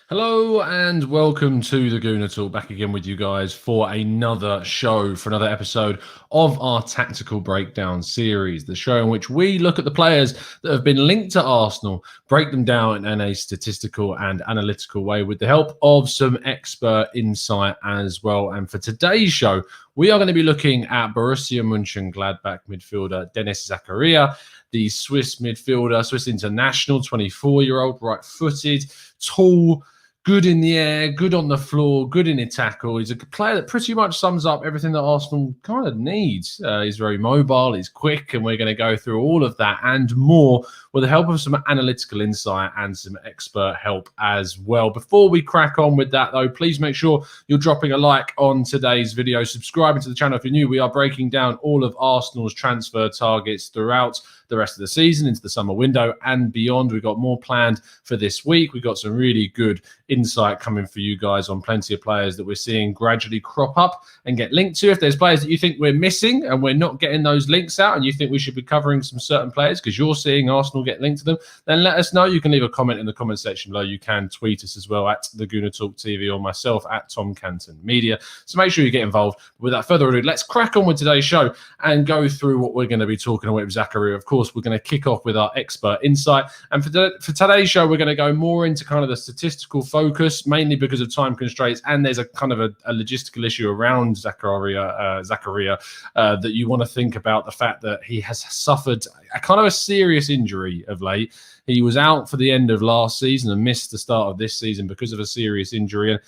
Hello and welcome to the Gooner Talk, back again with you guys for another show, for another episode of our Tactical Breakdown series, the show in which we look at the players that have been linked to Arsenal, break them down in a statistical and analytical way with the help of some expert insight as well. And for today's show, we are going to be looking at Borussia Mönchengladbach midfielder Denis Zakaria, the Swiss midfielder, Swiss international, 24-year-old, right-footed, tall, good in the air, good on the floor, good in a tackle. He's a player that pretty much sums up everything that Arsenal kind of needs. He's very mobile, he's quick, and we're going to go through all of that and more with the help of some analytical insight and some expert help as well. Before we crack on with that, though, please make sure you're dropping a like on today's video, subscribing to the channel if you're new. We are breaking down all of Arsenal's transfer targets throughout the rest of the season, into the summer window and beyond. We've got more planned for this week. We've got some really good insight coming for you guys on plenty of players that we're seeing gradually crop up and get linked to. If there's players that you think we're missing and we're not getting those links out and you think we should be covering some certain players because you're seeing Arsenal get linked to them, then let us know. You can leave a comment in the comment section below. You can tweet us as well at the Gooner Talk TV or myself at Tom Canton Media. So make sure you get involved. Without further ado, let's crack on with today's show and go through what we're going to be talking about with Zacharia. Of course, we're going to kick off with our expert insight. And for today's show, we're going to go more into kind of the statistical focus, mainly because of time constraints. And there's a kind of a logistical issue around Zacharia that you want to think about, the fact that he has suffered a kind of a serious injury of late. He was out for the end of last season and missed the start of this season because of a serious injury. And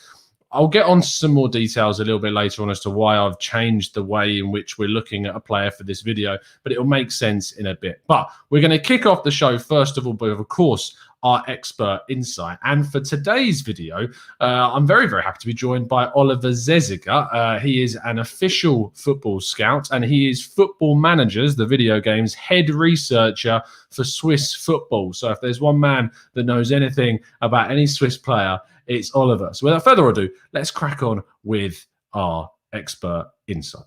I'll get on to some more details a little bit later on as to why I've changed the way in which we're looking at a player for this video, but it'll make sense in a bit. But we're going to kick off the show, first of all, with, of course, our expert insight. And for today's video, I'm very, very happy to be joined by Oliver Zeziger. He is an official football scout, and he is Football Managers, the video game's head researcher for Swiss football. So if there's one man that knows anything about any Swiss player, it's Oliver. So without further ado, let's crack on with our expert insight.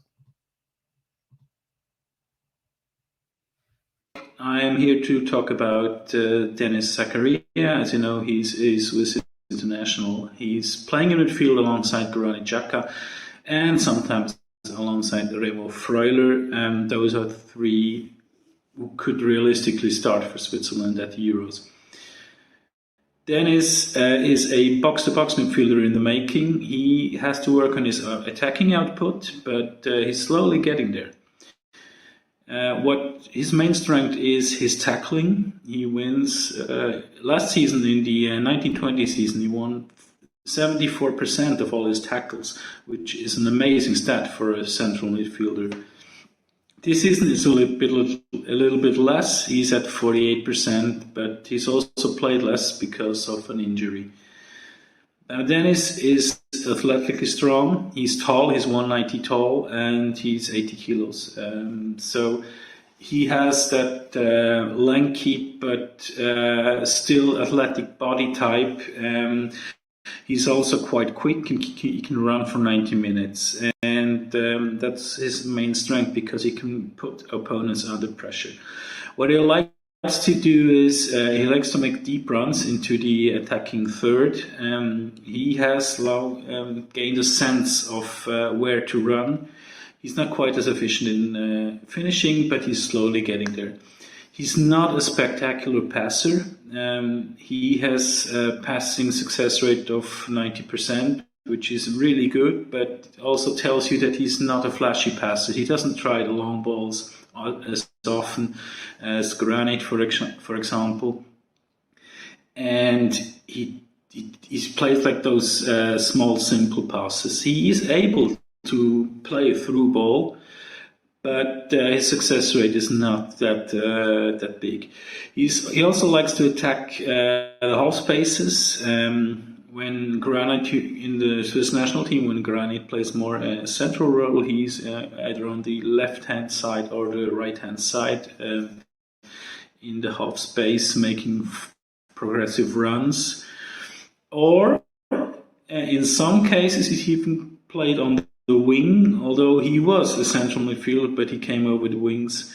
I am here to talk about Denis Zakaria. As you know, he's a Swiss international. He's playing in midfield alongside Granit Xhaka and sometimes alongside Remo Freuler. And those are three who could realistically start for Switzerland at the Euros. Denis is a box-to-box midfielder in the making. He has to work on his attacking output, but he's slowly getting there. What his main strength is his tackling. He wins. Last season, in the 1920 season, he won 74% of all his tackles, which is an amazing stat for a central midfielder. This season is a little bit less. He's at 48%, but he's also played less because of an injury. Dennis is athletically strong. He's tall. He's 190 tall, and he's 80 kilos. So he has that lanky but still athletic body type. He's also quite quick. He can run for 90 minutes. And that's his main strength because he can put opponents under pressure. What he likes to do is he likes to make deep runs into the attacking third. He has gained a sense of where to run. He's not quite as efficient in finishing, but he's slowly getting there. He's not a spectacular passer. He has a passing success rate of 90%, which is really good, but also tells you that he's not a flashy passer. He doesn't try the long balls as often as Granit, for example. And he plays like those small, simple passes. He is able to play a through ball, but his success rate is not that big. He also likes to attack the half spaces. When Granit in the Swiss national team, when Granit plays more a central role, he's either on the left-hand side or the right-hand side in the half space, making progressive runs. Or in some cases, he's even played on the wing, although he was a central midfielder, but he came over the wings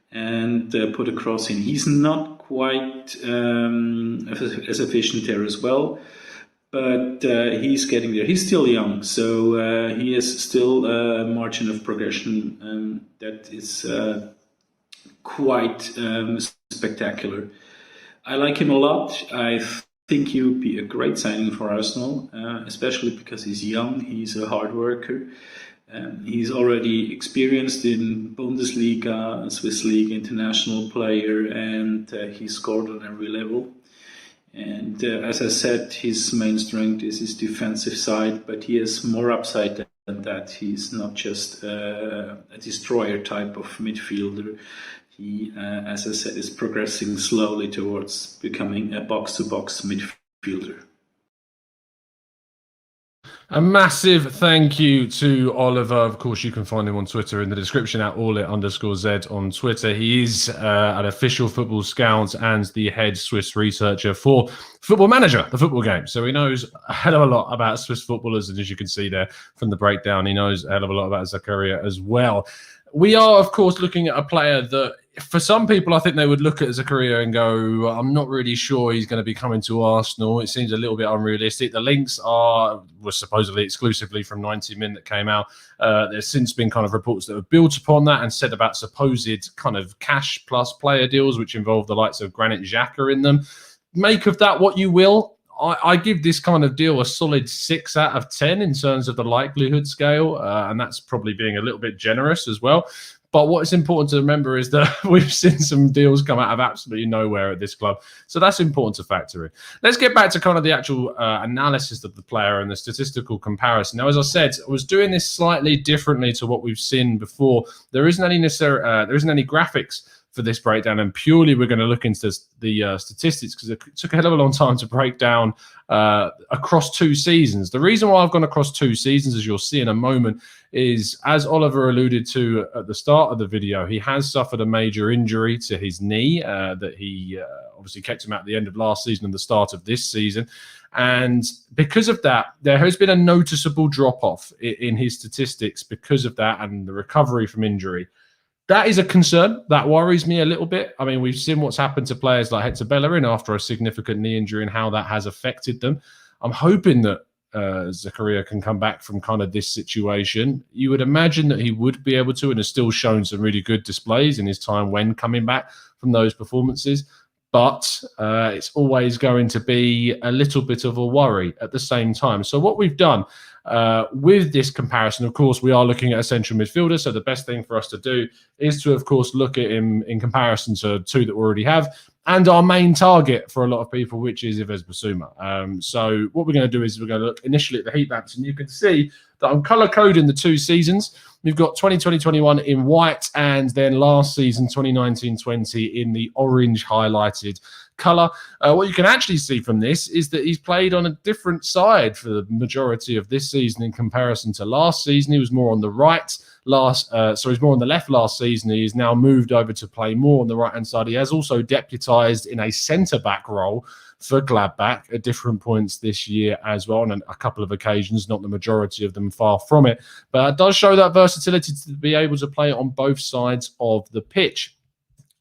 and put a cross in. He's not quite as efficient there as well. but he's getting there. He's still young, so he has still a margin of progression that is quite spectacular. I like him a lot. I think he would be a great signing for Arsenal, especially because he's young, he's a hard worker. He's already experienced in Bundesliga, Swiss League, international player, and he scored on every level. And as I said, his main strength is his defensive side, but he has more upside than that. He's not just a destroyer type of midfielder. He, as I said, is progressing slowly towards becoming a box-to-box midfielder. A massive thank you to Oliver. Of course, you can find him on Twitter in the description at @allit_Z on Twitter. He is an official football scout and the head Swiss researcher for Football Manager, the football game. So he knows a hell of a lot about Swiss footballers. And as you can see there from the breakdown, he knows a hell of a lot about Zacharia as well. We are, of course, looking at a player that, for some people, I think they would look at Zacharia and go, I'm not really sure he's going to be coming to Arsenal. It seems a little bit unrealistic. The links were supposedly exclusively from 90 Min that came out. There's since been kind of reports that have built upon that and said about supposed kind of cash plus player deals, which involve the likes of Granit Xhaka in them. Make of that what you will. I give this kind of deal a solid 6 out of 10 in terms of the likelihood scale, and that's probably being a little bit generous as well. But what's important to remember is that we've seen some deals come out of absolutely nowhere at this club. So that's important to factor in. Let's get back to kind of the actual analysis of the player and the statistical comparison. Now, as I said, I was doing this slightly differently to what we've seen before. There isn't any graphics for this breakdown, and purely we're going to look into the statistics because it took a hell of a long time to break down across 2 seasons. The reason why I've gone across 2 seasons, as you'll see in a moment, is, as Oliver alluded to at the start of the video, he has suffered a major injury to his knee that he obviously kept him at the end of last season and the start of this season. And because of that, there has been a noticeable drop-off in his statistics because of that and the recovery from injury. That is a concern. That worries me a little bit. I mean, we've seen what's happened to players like Hector Bellerin after a significant knee injury and how that has affected them. I'm hoping that Zacharia can come back from kind of this situation. You would imagine that he would be able to, and has still shown some really good displays in his time when coming back from those performances. But it's always going to be a little bit of a worry at the same time. So what we've done with this comparison, of course, we are looking at a central midfielder. So the best thing for us to do is to, of course, look at him in comparison to 2 that we already have, and our main target for a lot of people, which is Yves Bissouma. So what we're going to do is we're going to look initially at the heat maps, and you can see that I'm color coding the 2 seasons. We've got 2020-21 in white, and then last season 2019-20 in the orange highlighted color. What you can actually see from this is that he's played on a different side for the majority of this season in comparison to last season. He was more on the right he's more on the left last season. He's now moved over to play more on the right hand side. He has also deputized in a centre back role for Gladbach at different points this year as well, on a couple of occasions, not the majority of them, far from it. But it does show that versatility to be able to play on both sides of the pitch.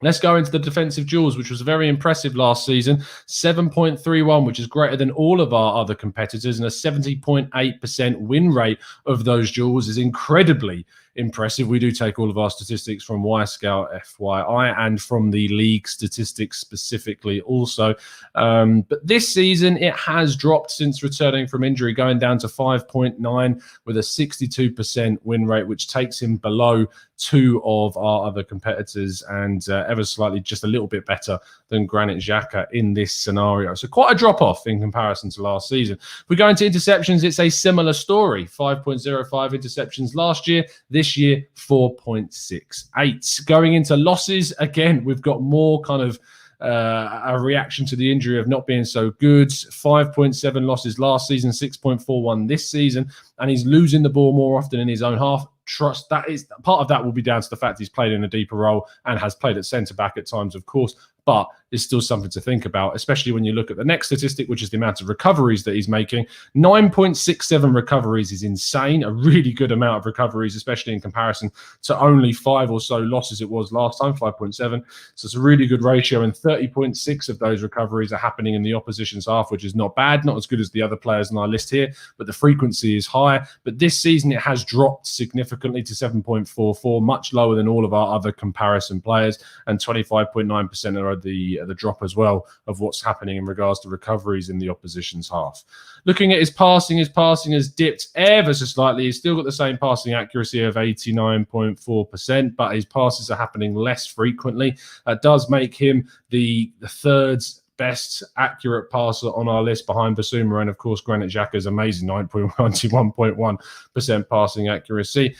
Let's go into the defensive duels, which was very impressive last season. 7.31, which is greater than all of our other competitors, and a 70.8% win rate of those duels is incredibly impressive. We do take all of our statistics from Y-Scout, FYI, and from the league statistics specifically also. But this season, it has dropped since returning from injury, going down to 5.9 with a 62% win rate, which takes him below 2 of our other competitors and ever slightly just a little bit better than Granit Xhaka in this scenario. So quite a drop-off in comparison to last season. If we go into interceptions, it's a similar story. 5.05 interceptions last year. This year, 4.68. Going into losses, again, we've got more kind of a reaction to the injury of not being so good. 5.7 losses last season, 6.41 this season, and he's losing the ball more often in his own half. Trust that is part of that will be down to the fact he's played in a deeper role and has played at centre back at times, of course. But is still something to think about, especially when you look at the next statistic, which is the amount of recoveries that he's making. 9.67 recoveries is insane, a really good amount of recoveries, especially in comparison to only 5 or so losses it was last time, 5.7. So it's a really good ratio, and 30.6 of those recoveries are happening in the opposition's half, which is not bad, not as good as the other players on our list here, but the frequency is higher. But this season it has dropped significantly to 7.44, much lower than all of our other comparison players, and 25.9% are the drop as well of what's happening in regards to recoveries in the opposition's half. Looking at his passing has dipped ever so slightly. He's still got the same passing accuracy of 89.4%, but his passes are happening less frequently. That does make him the third best accurate passer on our list, behind Basuma and, of course, Granit Xhaka's amazing 91.1% passing accuracy.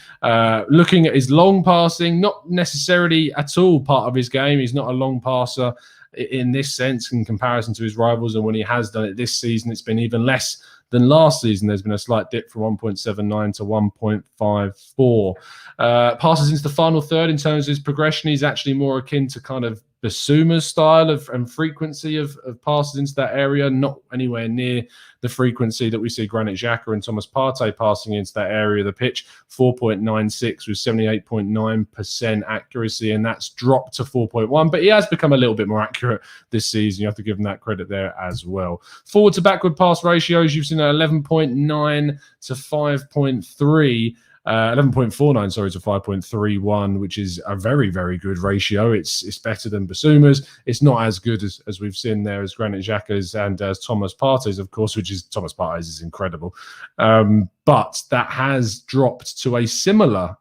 Looking at his long passing, not necessarily at all part of his game. He's not a long passer in this sense in comparison to his rivals, and when he has done it this season, it's been even less than last season. There's been a slight dip from 1.79 to 1.54. Passes into the final third in terms of his progression, he's actually more akin to kind of Basuma's style and frequency of passes into that area, not anywhere near the frequency that we see Granit Xhaka and Thomas Partey passing into that area of the pitch. 4.96 with 78.9% accuracy, and that's dropped to 4.1, but he has become a little bit more accurate this season. You have to give him that credit there as well. Forward to backward pass ratios, you've seen 11.9 to 5.3. 11.49, sorry, to 5.31, which is a very, very good ratio. It's better than Basuma's. It's not as good as we've seen there as Granit Xhaka's and as Thomas Partey's, of course, which is Thomas Partey's is incredible. But that has dropped to a similar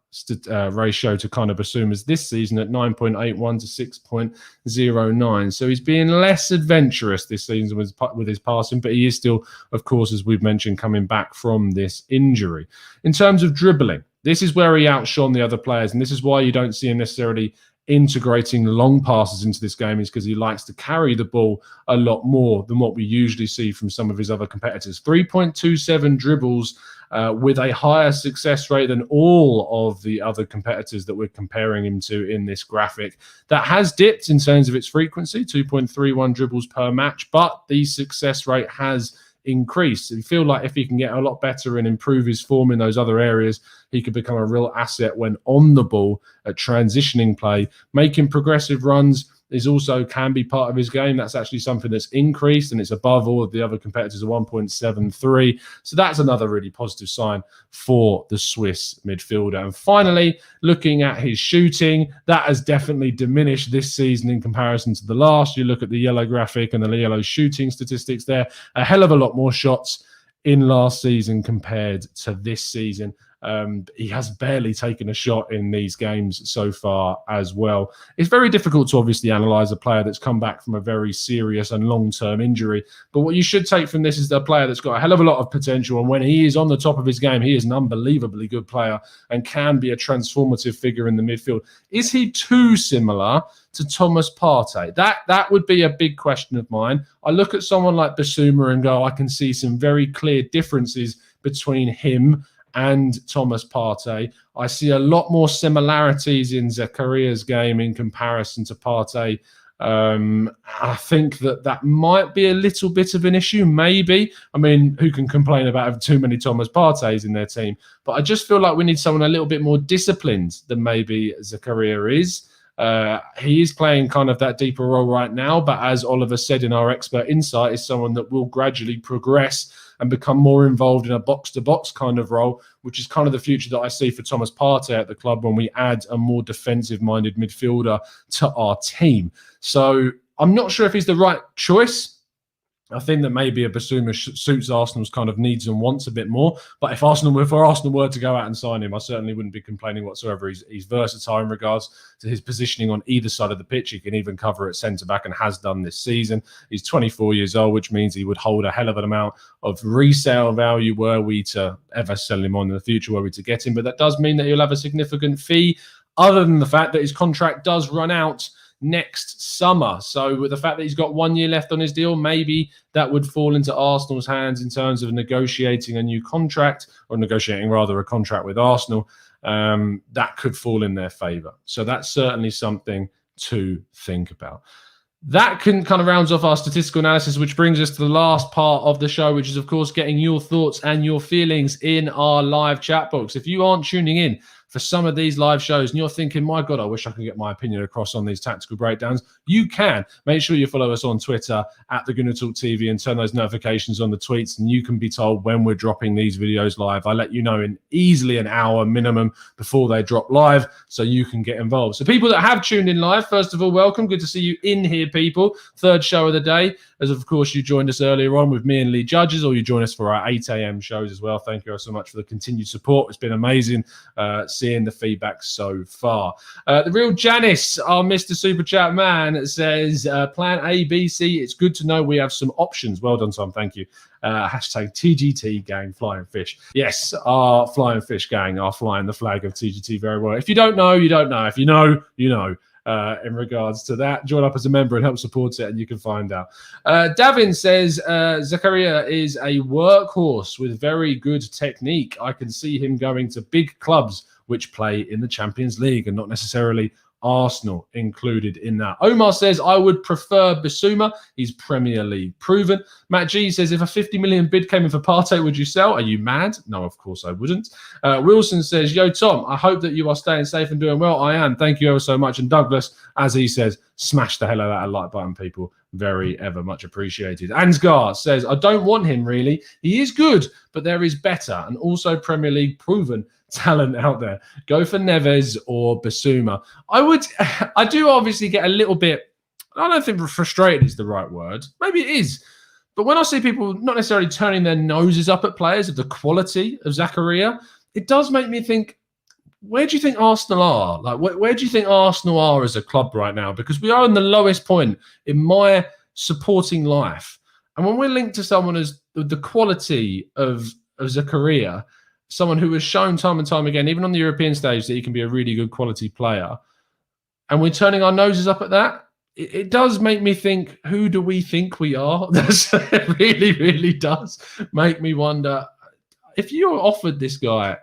ratio to kind of Basuma's this season at 9.81 to 6.09. So he's being less adventurous this season with his passing, but he is still, of course, as we've mentioned, coming back from this injury. In terms of dribbling, this is where he outshone the other players, and this is why you don't see him necessarily integrating long passes into this game, is because he likes to carry the ball a lot more than what we usually see from some of his other competitors. 3.27 dribbles with a higher success rate than all of the other competitors that we're comparing him to in this graphic. That has dipped in terms of its frequency, 2.31 dribbles per match, but the success rate has increased. You feel like if he can get a lot better and improve his form in those other areas, he could become a real asset when on the ball at transitioning play. Making progressive runs can be part of his game. That's actually something that's increased, and it's above all of the other competitors at 1.73. So that's another really positive sign for the Swiss midfielder. And finally, looking at his shooting, that has definitely diminished this season in comparison to the last. You look at the yellow graphic and the yellow shooting statistics there, a hell of a lot more shots in last season compared to this season. He has barely taken a shot in these games so far as well. It's very difficult to obviously analyse a player that's come back from a very serious and long-term injury. But what you should take from this is a player that's got a hell of a lot of potential. And when he is on the top of his game, he is an unbelievably good player and can be a transformative figure in the midfield. Is he too similar to Thomas Partey? That would be a big question of mine. I look at someone like Basuma and go, I can see some very clear differences between him and Thomas Partey. I see a lot more similarities in Zacharia's game in comparison to Partey. I think that might be a little bit of an issue, maybe. I mean, who can complain about having too many Thomas Parteys in their team? But I just feel like we need someone a little bit more disciplined than maybe Zacharia is. He is playing kind of that deeper role right now, but as Oliver said in our expert insight, is someone that will gradually progress and become more involved in a box-to-box kind of role, which is kind of the future that I see for Thomas Partey at the club when we add a more defensive-minded midfielder to our team. So I'm not sure if he's the right choice. I think that maybe a Basuma suits Arsenal's kind of needs and wants a bit more. But if Arsenal were to go out and sign him, I certainly wouldn't be complaining whatsoever. He's versatile in regards to his positioning on either side of the pitch. He can even cover at centre-back and has done this season. He's 24 years old, which means he would hold a hell of an amount of resale value were we to ever sell him on in the future, were we to get him. But that does mean that he'll have a significant fee, other than the fact that his contract does run out next summer. So with the fact that he's got 1 year left on his deal, maybe that would fall into Arsenal's hands in terms of negotiating a new contract, or negotiating rather a contract with Arsenal. That could fall in their favour. So that's certainly something to think about. That can kind of rounds off our statistical analysis, which brings us to the last part of the show, which is, of course, getting your thoughts and your feelings in our live chat box. If you aren't tuning in for some of these live shows and you're thinking, my God, I wish I could get my opinion across on these tactical breakdowns, you can. Make sure you follow us on Twitter at the Gooner Talk TV and turn those notifications on the tweets, and you can be told when we're dropping these videos live. I let you know in easily an hour minimum before they drop live, so you can get involved. So people that have tuned in live, first of all, welcome. Good to see you in here, people. Third show of the day, as of course you joined us earlier on with me and Lee Judges, or you join us for our 8 a.m. shows as well. Thank you so much for the continued support. It's been amazing seeing the feedback so far. The real Janice, our Mr. Super Chat man, says plan A, B, C. It's good to know we have some options. Well done, Tom. Thank you. Hashtag TGT gang flying fish. Yes, our flying fish gang are flying the flag of TGT very well. If you don't know, you don't know. If you know, you know. In regards to that, join up as a member and help support it, and you can find out. Davin says Zacharia is a workhorse with very good technique. I can see him going to big clubs which play in the Champions League and not necessarily Arsenal included in that. Omar says, I would prefer Bissouma. He's Premier League proven. Matt G says, if a 50 million bid came in for Partey, would you sell? Are you mad? No, of course I wouldn't. Wilson says, yo, Tom, I hope that you are staying safe and doing well. I am. Thank you ever so much. And Douglas, as he says, smash the hell out of that like button, people. Very ever much appreciated. Ansgar says, I don't want him really. He is good, but there is better and also Premier League proven talent out there. Go for Neves or Bissouma. I do obviously get a little bit, I don't think frustrated is the right word. Maybe it is. But when I see people not necessarily turning their noses up at players of the quality of Zacharia, it does make me think, where do you think Arsenal are? Like, where do you think Arsenal are as a club right now? Because we are in the lowest point in my supporting life. And when we're linked to someone as the quality of Zacharia, someone who has shown time and time again, even on the European stage, that he can be a really good quality player, and we're turning our noses up at that, it does make me think, who do we think we are? It really, really does make me wonder, if you were offered this guy,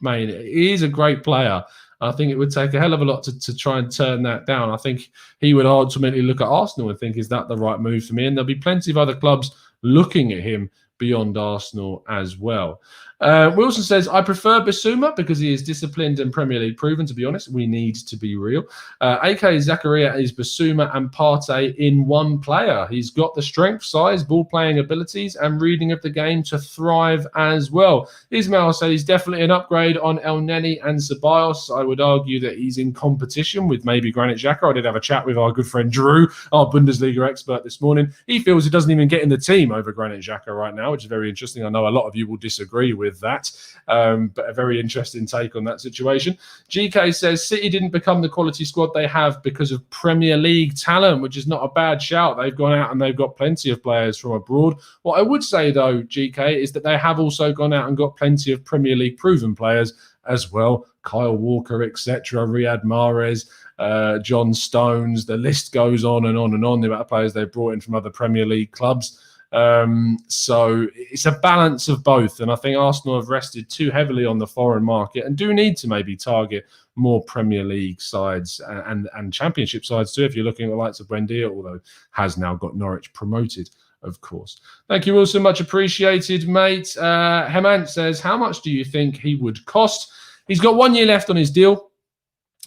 man, he is a great player. I think it would take a hell of a lot to try and turn that down. I think he would ultimately look at Arsenal and think, is that the right move for me? And there'll be plenty of other clubs looking at him beyond Arsenal as well. Wilson says, I prefer Bissouma because he is disciplined and Premier League proven, to be honest. We need to be real. AK Zacharia is Bissouma and Partey in one player. He's got the strength, size, ball-playing abilities and reading of the game to thrive as well. Ismail said he's definitely an upgrade on El Neni and Ceballos. I would argue that he's in competition with maybe Granit Xhaka. I did have a chat with our good friend Drew, our Bundesliga expert, this morning. He feels he doesn't even get in the team over Granit Xhaka right now, which is very interesting. I know a lot of you will disagree with that, but a very interesting take on that situation. GK says City didn't become the quality squad they have because of Premier League talent, which is not a bad shout. They've gone out and they've got plenty of players from abroad. What I would say, though, GK, is that they have also gone out and got plenty of Premier League proven players as well. Kyle Walker, etc., Riyad Mahrez, John Stones, the list goes on and on and on. The amount of players they've brought in from other Premier League clubs. So it's a balance of both, and I think Arsenal have rested too heavily on the foreign market and do need to maybe target more Premier League sides and Championship sides too, if you're looking at the likes of Buendia, although has now got Norwich promoted, of course. Thank you, Wilson, much appreciated, mate. Hemant says, how much do you think he would cost? He's got 1 year left on his deal.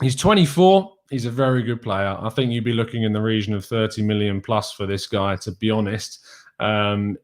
He's 24. He's a very good player. I think you'd be looking in the region of 30 million plus for this guy, to be honest.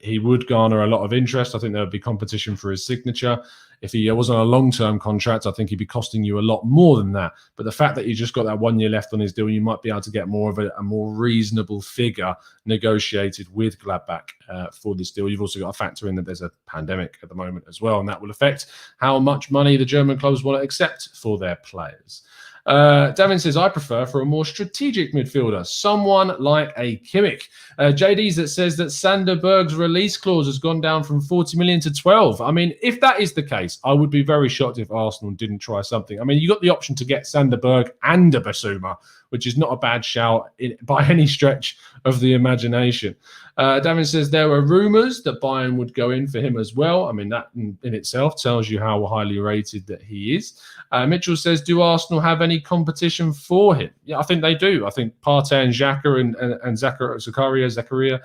He would garner a lot of interest. I think there would be competition for his signature. If he was on a long-term contract, I think he'd be costing you a lot more than that. But the fact that he's just got that 1 year left on his deal, you might be able to get more of a more reasonable figure negotiated with Gladbach for this deal. You've also got to factor in that there's a pandemic at the moment as well, and that will affect how much money the German clubs want to accept for their players. Davin says, I prefer for a more strategic midfielder, someone like a Kimmich. JD that says that Sander Berg's release clause has gone down from 40 million to 12. I mean, if that is the case, I would be very shocked if Arsenal didn't try something. I mean, you got the option to get Sander Berg and a Bissouma which is not a bad shout by any stretch of the imagination. Davin says there were rumours that Bayern would go in for him as well. I mean, that in itself tells you how highly rated that he is. Mitchell says, do Arsenal have any competition for him? Yeah, I think they do. I think Partey and Xhaka and Zacharia,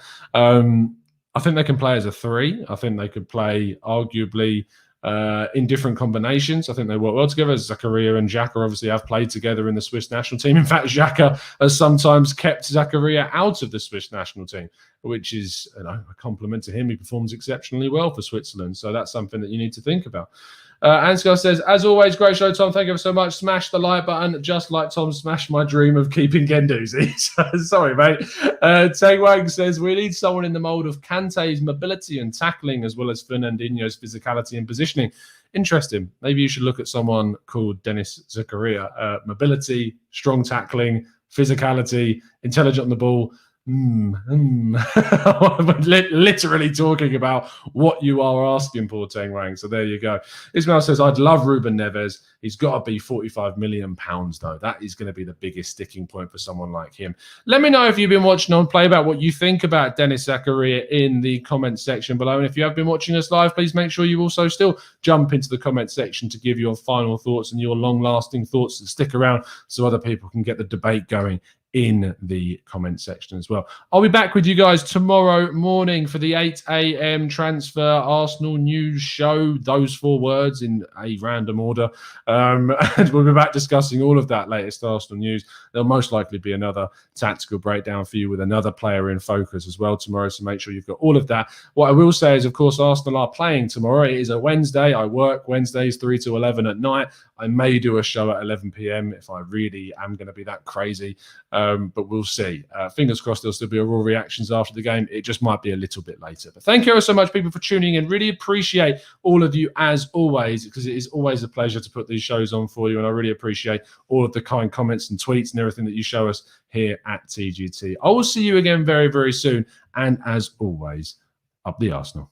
I think they can play as a 3. I think they could play arguably in different combinations. I think they work well together. Zacharia and Xhaka obviously have played together in the Swiss national team. In fact, Xhaka has sometimes kept Zacharia out of the Swiss national team, which is a compliment to him. He performs exceptionally well for Switzerland. So that's something that you need to think about. Ansgar says, as always, great show, Tom. Thank you so much. Smash the like button, just like Tom smashed my dream of keeping Guendouzi. Sorry, mate. Tang Wang says, we need someone in the mould of Kante's mobility and tackling, as well as Fernandinho's physicality and positioning. Interesting. Maybe you should look at someone called Denis Zakaria. Mobility, strong tackling, physicality, intelligent on the ball. Literally talking about what you are asking for, Teng Wang. So there you go. Ismail says, I'd love Ruben Neves. He's got to be £45 million, though. That is going to be the biggest sticking point for someone like him. Let me know if you've been watching on Play about what you think about Denis Zakaria in the comment section below. And if you have been watching us live, please make sure you also still jump into the comment section to give your final thoughts and your long-lasting thoughts, and stick around so other people can get the debate going in the comment section as well. I'll be back with you guys tomorrow morning for the 8 a.m. transfer Arsenal news show. Those 4 words in a random order. And we'll be back discussing all of that latest Arsenal news. There'll most likely be another tactical breakdown for you with another player in focus as well tomorrow. So make sure you've got all of that. What I will say is, of course, Arsenal are playing tomorrow. It is a Wednesday. I work Wednesdays 3 to 11 at night. I may do a show at 11 p.m. if I really am going to be that crazy. But we'll see. Fingers crossed there'll still be a raw reactions after the game. It just might be a little bit later. But thank you so much, people, for tuning in. Really appreciate all of you as always, because it is always a pleasure to put these shows on for you. And I really appreciate all of the kind comments and tweets and everything that you show us here at TGT. I will see you again very, very soon. And as always, up the Arsenal.